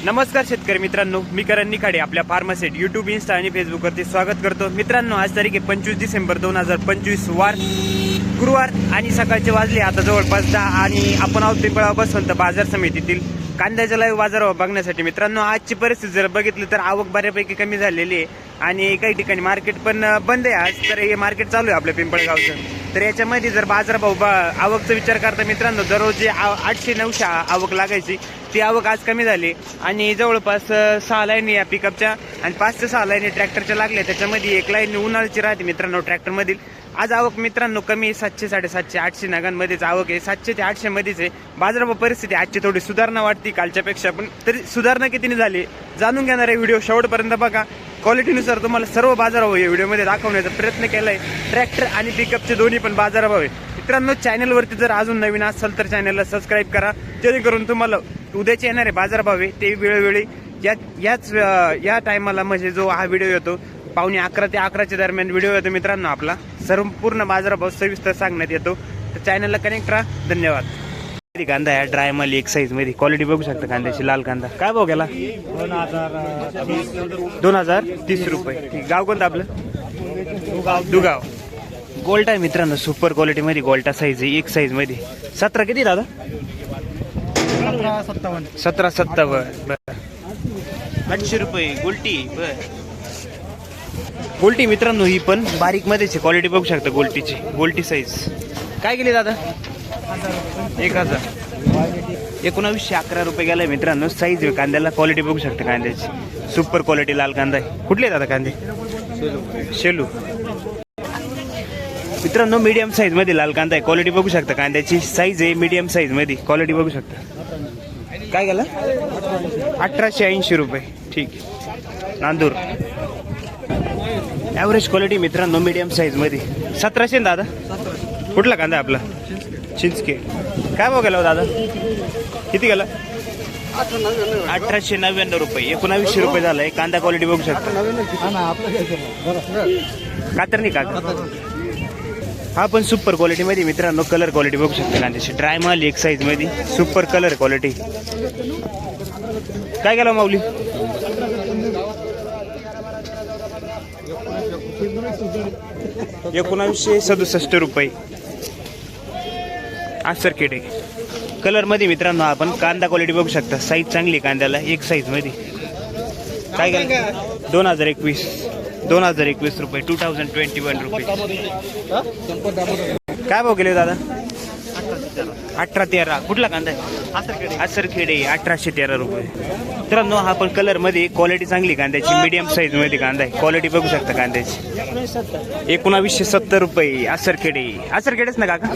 नमस्कार शेतकरी मित्रांनो, मी करण निखाडे आपल्या फार्मासेट यूट्यूब, इंस्टा आणि फेसबुकवरती स्वागत करतो. मित्रांनो, आज तारीख आहे 25 डिसेंबर 2025 वार गुरुवार आणि सकाळचे वाजले आता जवळपास 10 आणि आपण आहोत पिंपळगाव बसवंत बाजार समितीतील कांद्याच्या लाईव्ह बाजारावर बघण्यासाठी. मित्रांनो, आजची परिस्थिती जर बघितली तर आवक बऱ्यापैकी कमी झालेली आहे आणि काही ठिकाणी मार्केट पण बंद आहे. आज तर हे मार्केट चालू आहे आपल्या पिंपळगावचं. तर याच्यामध्ये जर बाजारभाव आवकचा विचार करता मित्रांनो, दररोज जे 800-900 आवक लागायची ती आवक आज कमी झाली आणि जवळपास 6 लाईनी या पिकअपच्या आणि 5 ते 6 लाईनी ट्रॅक्टरच्या लागल्या. त्याच्यामध्ये एक लाईन उन्हाळ्याची राहते मित्रांनो ट्रॅक्टरमधील. आज आवक मित्रांनो कमी 700-750-800 नगांमध्येच आवक आहे. 700 ते 800 मध्येच आहे. बाजारभाव परिस्थिती आजची थोडी सुधारणा वाटते कालच्यापेक्षा, पण तरी सुधारणा कितीने झाली जाणून घेणार आहे. व्हिडिओ शेवटपर्यंत बघा. क्वालिटीनुसार तुम्हाला सर्व बाजारभाव या व्हिडिओमध्ये दाखवण्याचा प्रयत्न केला आहे. ट्रॅक्टर आणि पिकअपचे दोन्ही पण बाजारभाव आहे. मित्रांनो, चॅनलवरती जर अजून नवीन असाल तर चॅनलला सबस्क्राईब करा, जेणेकरून तुम्हाला उद्याचे येणारे बाजारभाव आहे ते वेळोवेळी या टायमाला म्हणजे जो हा व्हिडिओ येतो 11:15 ते 11च्या दरम्यान व्हिडिओ येतो मित्रांनो, आपला संपूर्ण बाजारभाव सविस्तर सांगण्यात येतो. तर चॅनलला कनेक्ट राहा. धन्यवाद. कांदा आहे ड्राय माल एक साईज मध्ये, क्वालिटी बघू शकता कांद्याची. लाल कांदा काय भाव गेला? 2030 रुपये. ठीक. गाव कोणतं आपलं? दुगाव. गोल्टा आहे मित्रांनो, सुपर क्वालिटी मध्ये गोल्टा साईज आहे एक साईज मध्ये. 17 किती दादा? 1757. बर. 800 रुपये गोल्टी. बर. गोल्टी मित्रांनो ही पण बारीक मध्येच, क्वालिटी बघू शकता गोल्टीची. गोल्टी साईज काय गेली दादा? 1000. 1911 रुपये गेलाय मित्रांनो. साईज आहे कांद्याला, क्वालिटी बघू शकता कांद्याची. सुपर क्वालिटी लाल कांदा आहे. कुठले दादा कांदे? शेलू. मित्रांनो, मीडियम साईज मध्ये लाल कांदा आहे. क्वालिटी बघू शकता कांद्याची. साईज आहे मीडियम साईज मध्ये, क्वालिटी बघू शकता. काय गेला? 1880 रुपये. ठीक. नांदूर. ॲव्हरेज क्वालिटी मित्रांनो मीडियम साईज मध्ये. 1700 दादा. कुठला कांदा आपला? चिंचके. काय भाव गेला दादा? किती गेला? 1899 रुपये. 1900 रुपये झालाय. कांदा क्वालिटी बघू शकता. कातरणी काका. हा पण सुपर क्वालिटी मध्ये मित्रांनो. कलर क्वालिटी बघू शकता कांद्याची. ड्राय माल एक साईज मध्ये, सुपर कलर क्वालिटी. काय गेला माऊली? 1967 रुपये. आसर केडे कलर मध्ये मित्रांनो. आपण कांदा क्वालिटी बघू शकता. साईज चांगली कांद्याला एक साईज मध्ये. काय गेला? 2021 रुपये. 2021 रुपये. काय भाव गेले दादा? 1813. कुठला कांदा आहे? आसरखेडे. 1813 रुपये. मित्रांनो, हा पण कलर मध्ये क्वालिटी चांगली कांद्याची. मीडियम साईज मध्ये कांदा आहे. क्वालिटी बघू शकता कांद्याची. 1970 रुपये. आसरखेडे. आसरखेडेच ना काका?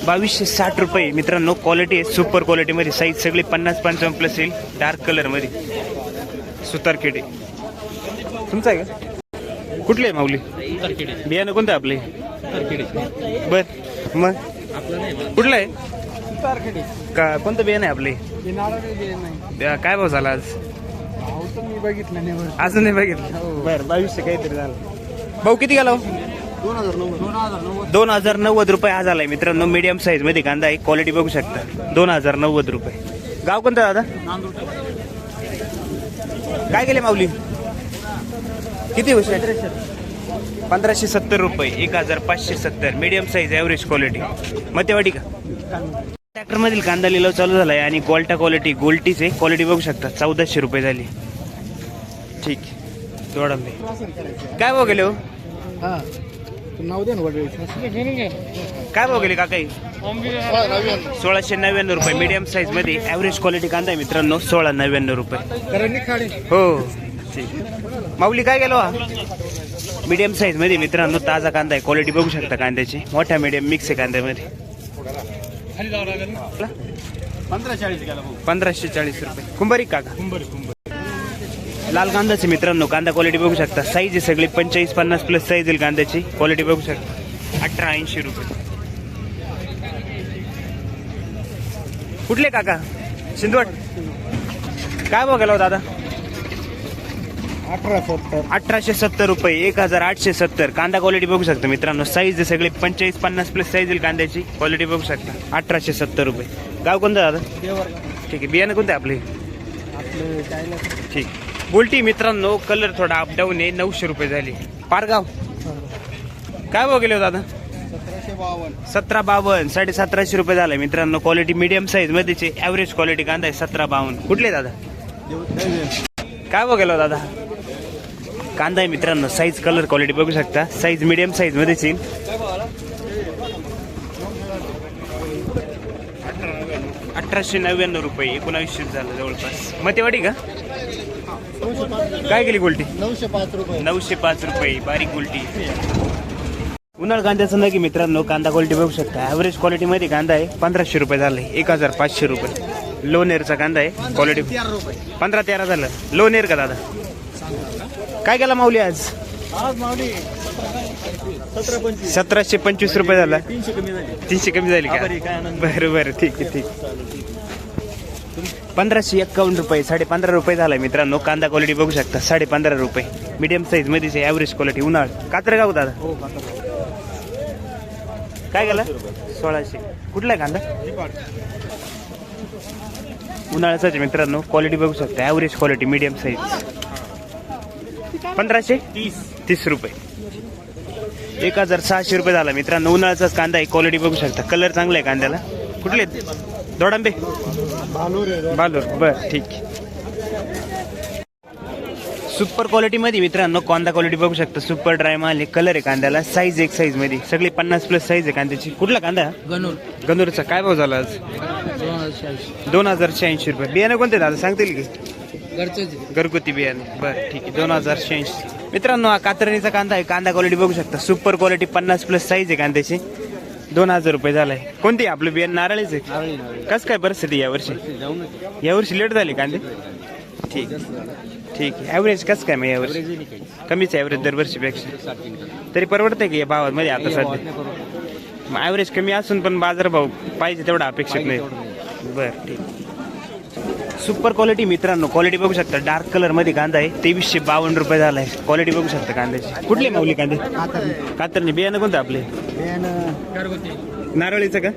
2260 रुपये. मित्रांनो, क्वालिटी आहे सुपर क्वालिटी मध्ये. साईज सगळी 50-55 प्लस येईल. डार्क कलर मध्ये. सुतारखेडे. तुमचं आहे का? कुठले आहे माऊली? बियाणं कोणतं आहे आपले? बर. मग कुठलं आहे का? कोणतं बियाणं आहे आपले? काय भाव झाला आज? अजून नाही बघितलं. बरं. 2200 काहीतरी झालं. भाऊ किती गेला? 2090 रुपये आज आलाय मित्रांनो. मीडियम साईज मध्ये कांदा आहे. क्वालिटी बघू शकता. 2090 रुपये. गाव कोणतं दादा? काय गेले माऊली? किती वर्ष? 1570 रुपये. 1570. Medium size average quality. मध्यवाडी का? ट्रॅक्टर मधील कांदा लिलाव चालू झालाय आणि गोल्टा क्वालिटी गोल्टीचे क्वालिटी बघू शकता. 1400 रुपये झाली. ठीक. दोडंबे. काय भाव गेले हो? काय भाव गेले काका? 1699 रुपये. मीडियम साईज मध्ये ॲव्हरेज क्वालिटी कांदा आहे मित्रांनो. 1699 रुपये. हो. ठीक. माऊली काय गेलो? मीडियम साईज मध्ये मित्रांनो. ताजा कांदा आहे. क्वालिटी बघू शकता कांद्याची. मोठ्या मीडियम मिक्स आहे कांद्यामध्ये. 1540 रुपये. कुंभारी काका? लाल कांदाचे मित्रांनो. कांदा क्वालिटी बघू शकता. साईज आहे सगळी 45-50 प्लस साईज येईल कांद्याची. क्वालिटी बघू शकता. 1880 रुपये. कुठले काका? सिंदवड. काय भाव गेला दादा? 1870 रुपये. 1870. कांदा क्वालिटी बघू शकता मित्रांनो. साईज सगळे 45-50 प्लस साईज येईल कांद्याची. क्वालिटी बघू शकता. 1870 रुपये. गाव कोणतं दादा? ठीक आहे. बियाणं कोणते आपले? आपलं चायना. ठीक. गोल्टी मित्रांनो कलर थोडा अपडाऊन आहे. 900 रुपये झाली. पारगाव काय भाव गेले हो दादा? 1752. 1750 रुपये झाले मित्रांनो. क्वालिटी मीडियम साईज मध्येचे ॲव्हरेज क्वालिटी कांदा आहे. 1752. कुठले दादा? काय भाव गेलो दादा? कांदा आहे मित्रांनो. साईज कलर क्वालिटी बघू शकता. साईज मीडियम साईज मध्येच येईल. 1899 रुपये. 1900 झालं जवळपास. मतेवाडी का? काय गेली गोल्टी? 905 रुपये. 905 रुपये. बारीक गोल्टी. उन्हाळ कांद्याचं नाही की मित्रांनो. कांदा क्वालिटी बघू शकता. ॲव्हरेज क्वालिटीमध्ये कांदा आहे. 1500 रुपये झाले. 1500 रुपये. लोनेरचा कांदा आहे. क्वालिटी 15-13 झालं. लोनेर का दादा? काय केला माऊली आज? 1725 रुपये झाला. 300 कमी झाली का? बरं बरं ठीक आहे ठीक. 1551 रुपये. 15.5 रुपये झाला मित्रांनो. कांदा क्वालिटी बघू शकता. 15.5 रुपये. मीडियम साईज मध्ये ॲव्हरेज क्वालिटी. उन्हाळ कात्रगाव दादा. काय केला? 1600. कुठला आहे कांदा? उन्हाळ्याचाच मित्रांनो. क्वालिटी बघू शकता. Average quality medium size. 1530 रुपये. 1600 रुपये झाला मित्रांनो. उन्हाळ्याचाच कांदा आहे. क्वालिटी बघू शकता. कलर चांगला आहे कांद्याला. कुठले? दोडांबे. बालूर. बरं ठीक. सुपर क्वालिटी मध्ये मित्रांनो कांदा क्वालिटी बघू शकता. सुपर ड्राय माल आहे. कलर आहे कांद्याला. साईज एक साईज मध्ये सगळी 50+ साईज आहे कांद्याची. कुठला कांदा? गणूरचा. काय भाव झाला आज? 2086 रुपये. बियाणं कोणते दादा सांगतील की? घरगुती बियाणे. बरं ठीक आहे. 2086. मित्रांनो हा कातरणीचा कांदा आहे. कांदा क्वालिटी बघू शकता. सुपर क्वालिटी 50+ साईज आहे कांद्याची. 2000 रुपये झालाय. कोणती आपलं बियाणं? नारळीच आहे. कसं काय परिस्थिती यावर्षी? यावर्षी लेट झाली कांदे. ठीक ठीक आहे. ॲव्हरेज कसं काय मग यावर्षी? कमीच आहे ॲव्हरेज दरवर्षीपेक्षा. तरी परवडतंय की या भावामध्ये आता सध्या? ॲव्हरेज कमी असून पण बाजारभाव पाहिजे तेवढा अपेक्षित नाही. बरं ठीक. सुपर क्वालिटी मित्रांनो. क्वालिटी बघू शकता. डार्क कलर मध्ये कांदा आहे. 2352 रुपये झाला आहे. क्वालिटी बघू शकता कांद्याची. कुठले माऊली कांदे? कातरणी. बियाणं कोणतं आपले? नारळीचं का?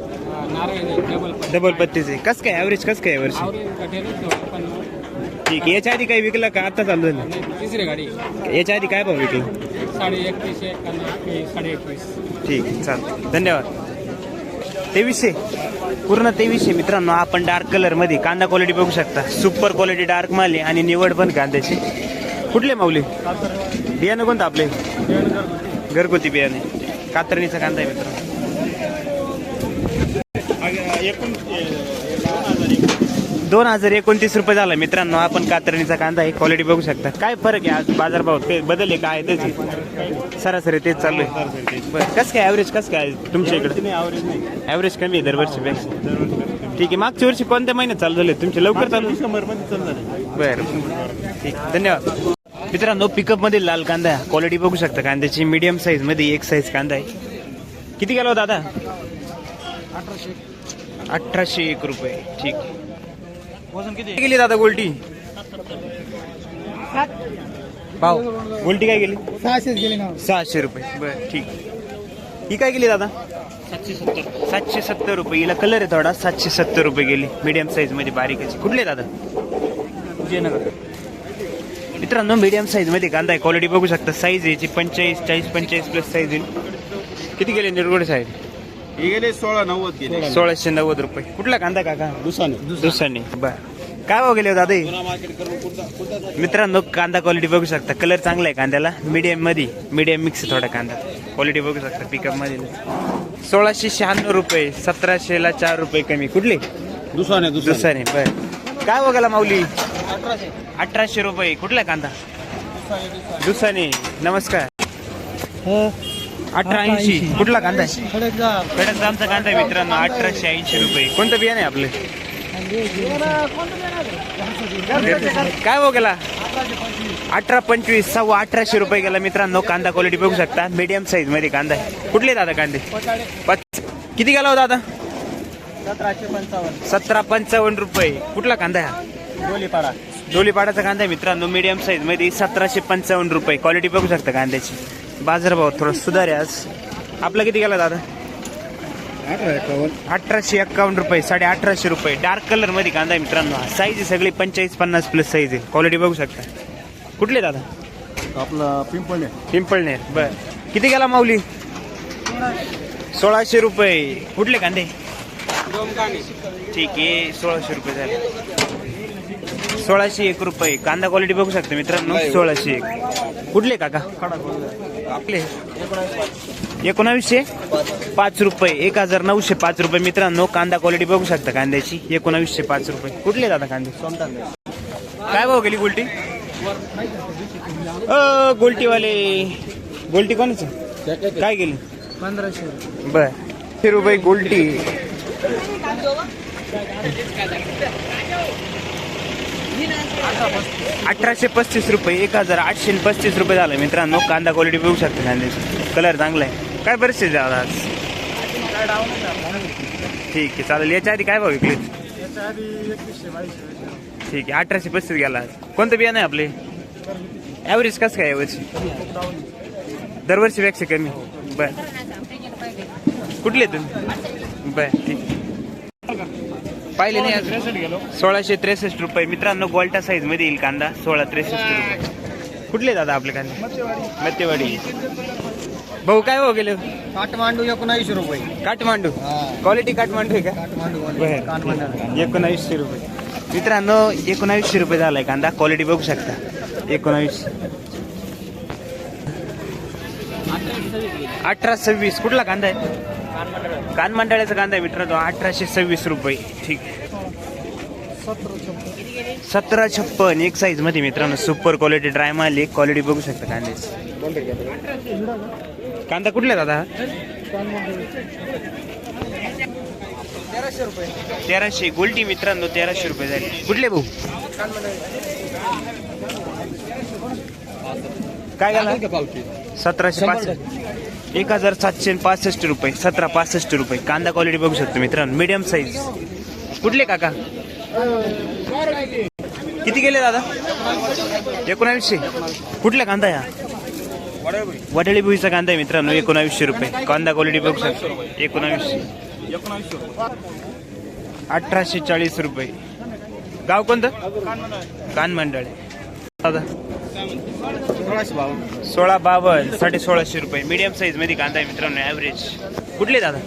डबल पत्तीचे. कसं काय ॲव्हरेज कसं काय यावर्षी? ठीक आहे. याच्या आधी काही विकला का आता चालू झालं? तिसरी गाडी. याच्या आधी काय भाव विकला? 21.21. ठीक आहे चालतं. धन्यवाद. 2300. पूर्ण 2300 मित्रांनो. आपण डार्क कलर मध्ये कांदा क्वालिटी बघू शकता. सुपर क्वालिटी डार्क माल आहे आणि निवड पण कांद्याची. कुठले माऊली? बियाणं कोणतं आपले? घरगुती बियाणे. कातरणीचा कांदा आहे मित्रांनो. 2029 रुपये झाला मित्रांनो. आपण कातरणीचा कांदा आहे. क्वालिटी बघू शकता. काय फरक आहे आज बाजारभाव? ते बदलले काय? त्याची सरासरी तेच चालू आहे. बरं कसं काय ॲव्हरेज कसं काय तुमच्या इकडे? ॲव्हरेज कमी आहे दरवर्षीपेक्षा. ठीक आहे. मागच्या वर्षी कोणत्या महिन्यात चालू झाले तुमचे? लवकर चालू? बरं ठीक. धन्यवाद. मित्रांनो पिकअप मध्ये लाल कांदा. क्वालिटी बघू शकता कांद्याची. मीडियम साईज मध्ये एक साईज कांदा आहे. किती गेला दादा? 1801 रुपये. ठीक. वजन किती गेली दादा गोल्टी? भाव गोल्टी काय गेली? 600 गेली ना. 600 रुपये. बरं ठीक. ही काय गेली दादा? 770 रुपये. हिला कलर आहे थोडा. 770 रुपये गेली. मीडियम साईज मध्ये बारीक. कुठले दादा? विजयनगर. मित्रांनो मीडियम साईज मध्ये कांदा आहे. क्वालिटी बघू शकता. साईज याची 45, 40, 45+ साईज येईल. किती गेले निरगुडे साहेब? हे गेले 1690 गेले. 1690 रुपये. कुठला कांदा काका? दुसाने. बरं काय भाव गेले दादा? मित्रांनो कांदा क्वालिटी बघू शकता. कलर चांगला आहे कांद्याला. मीडियम मध्ये. मीडियम मिक्स थोडा कांदा. क्वालिटी बघू शकता पिकअप मध्ये. 1696 रुपये. 1700ला 4 रुपये कमी. कुठले? दुसाने. बरं काय भाव गेला माऊली? 1800 रुपये. कुठला कांदा? दुसाने. नमस्कार. 1880. कुठला कांदा आहे? खडकजामचा कांदा आहे मित्रांनो. 1880 रुपये. कोणतं बियाणे आपले? काय भाव गेला? 1825. 1850 रुपये गेला मित्रांनो. कांदा क्वालिटी बघू शकता. मीडियम साईज मध्ये कांदा आहे. कुठले दादा कांदे? किती गेला हो दादा? 1755 रुपये. कुठला कांदा आहे? डोलीपाडाचा कांदा आहे मित्रांनो. मीडियम साईज मध्ये 1755 रुपये. क्वालिटी बघू शकता कांद्याची. बाजारभाव थोडा सुधार आहे आज. आपला किती गेला दादा? 1851 रुपये, 1850 रुपये. डार्क कलर मध्ये कांदा आहे मित्रांनो. साईज आहे सगळी 45-50 प्लस साईज आहे. क्वालिटी बघू शकता. कुठले दादा? आपला पिंपळ पिंपळनेर. बर, किती गेला माऊली? 1600 रुपये. कुठले कांदे? ठीक आहे, 1600 रुपये झाले. 1601 रुपये. कांदा क्वालिटी बघू शकता मित्रांनो. 1601. कुठले काका आपले? 1905 रुपये. 1905 रुपये मित्रांनो. कांदा क्वालिटी बघू शकता कांद्याची. 1905 रुपये. कुठले दादा कांदे? काय भाव गेली गोल्टी? गोल्टीवाले गोल्टी कोणाचं काय गेली? 1500. बर, 100 रुपये गोल्टी. 1835 रुपये. 1835 रुपये झालं मित्रांनो. कांदा क्वालिटी बघू शकता कांद्याची. कलर चांगला आहे. काय परिस्थिती आहे आज? ठीक आहे, चालेल. याच्या आधी काय भाव विकले? ठीक आहे, 1835 गेला. कोणतं बियाणं आहे आपले? ॲव्हरेज कसं काय यावर्षी? दरवर्षीपेक्षा कमी. बर, कुठले तुम्ही? बर, ठीक. पाहिले नाही आज? 1663 रुपये मित्रांनो. गोल्टा साईज मध्ये येईल कांदा. 1663 रुपये. कुठले दादा आपले कांदे? मत्यवाडी. भाऊ काय भाऊ गेले? काठमांडू 1900 रुपये. काठमांडू क्वालिटी काठमांडू आहे का? काठमांडू 1900 रुपये मित्रांनो. 1900 रुपये झालाय कांदा. क्वालिटी बघू शकता. 1900. 1826. कुठला कांदा आहे? कानमंडळाचा कांदा आहे मित्रांनो. 1826 रुपये. ठीक. 1756. एक साईज मध्ये मित्रांनो. सुपर क्वालिटी ड्राय माल आहे. क्वालिटी बघू शकता कांद्याची. कांदा कुठला दादा? 1300 रुपये. 1300. गोल्टी मित्रांनो 1300 रुपये झाले. कुठले भाऊ? काय झालं? 1765. 1765 रुपये. 1765 रुपये. कांदा क्वालिटी बघू शकतो मित्रांनो. Medium size. कुठले काका? किती गेले दादा? 1900. कुठला कांदा या? वडाळी भुईचा कांदा आहे मित्रांनो. 1900 रुपये. कांदा क्वालिटी बघू शकतो. 1900. 1840 रुपये. गाव कोणतं? कानमंडळ. दादा 1652. 1650 रुपये. मीडियम साईज मध्ये कांदा आहे मित्रांनो. ॲव्हरेज. कुठले दादा?